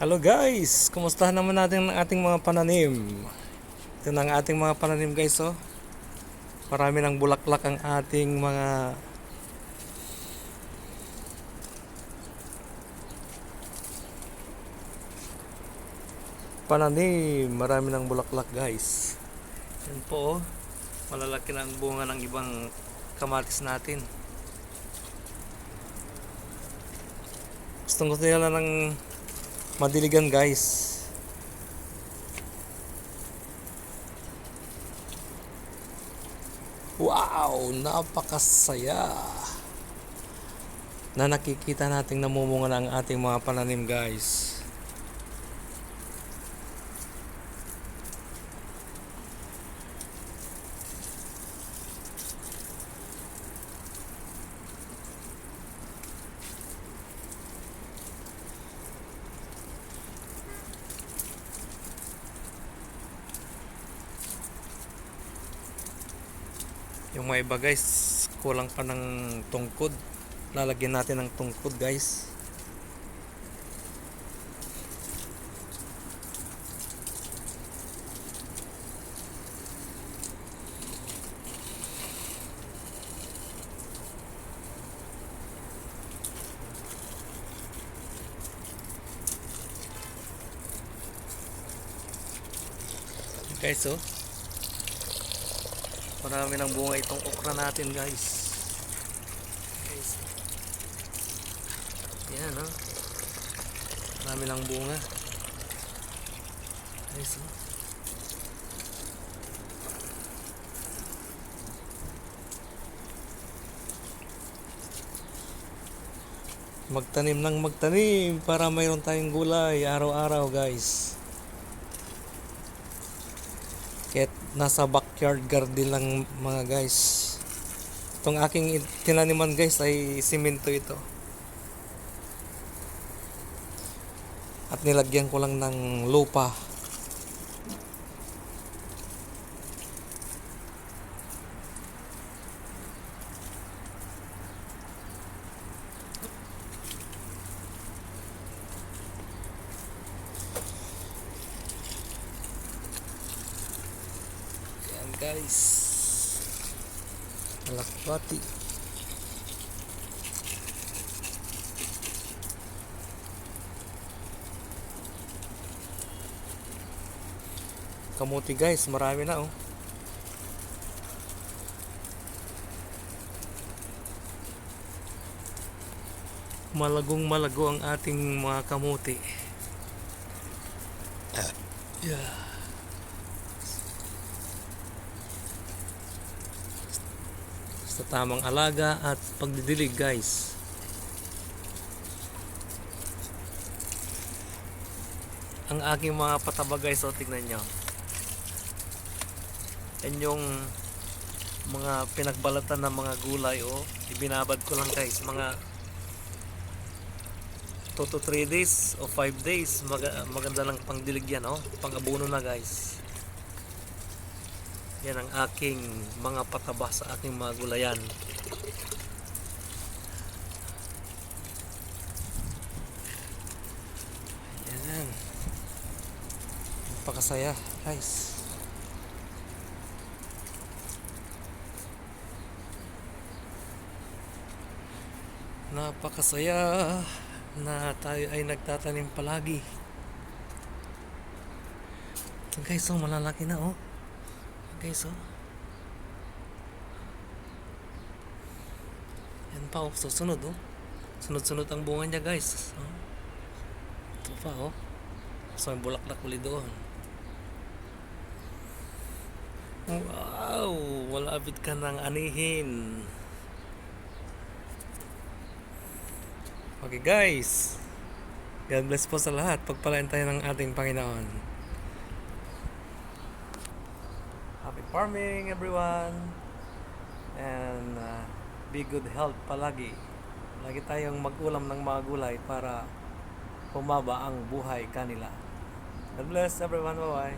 Hello guys! Kumusta naman natin ang ating mga pananim? Ito na ang ating mga pananim guys oh. Marami ng bulaklak ang ating mga pananim. Marami ng bulaklak guys. Yan po oh. Malalaki na ang bunga ng ibang kamatis natin. Gusto nila ng madiligan guys. Wow! Napakasaya na nakikita nating namumunga na ang ating mga pananim guys. Yung mga iba guys, kulang pa ng tungkod. Lalagyan natin ng tungkod guys. Guys oh, marami ng bunga itong okra natin guys. Yan oh, marami ng bunga guys oh. Magtanim ng magtanim para mayroon tayong gulay araw-araw guys. Kahit nasa backyard garden lang mga guys. Itong aking tinaniman guys ay simento ito. At nilagyan ko lang ng lupa. Yan guys. Alakbati. Kamuti guys, marami na oh. Malagong malago ang ating mga kamuti. Yeah. Sa tamang alaga at pagdidilig guys. Ang aking mga pataba guys, oh, tignan nyo. Yan yung mga pinagbalatan ng mga gulay oh. Ibinabad ko lang guys, mga 2 to 3 days o 5 days. Maganda lang pang dilig yan oh. Pang abono na guys. Yan ang aking mga pataba sa aking mga gulayan. Yan. Napakasaya guys. Napakasaya na tayo ay nagtatanim palagi. Ito guys oh, malalaki na oh. Guys oh. Yan pa oh, susunod oh. Sunod-sunod ang bunga niya guys oh. Ito pa oh. So may bulaklak ulit doon. Wow, malapit ka ng anihin. Okay guys, God bless po sa lahat. Pagpalain tayo ng ating Panginoon. Happy farming everyone. And be good health palagi. Lagi tayong mag-ulam ng mga gulay para humaba ang buhay kanila. God bless everyone. Bye bye.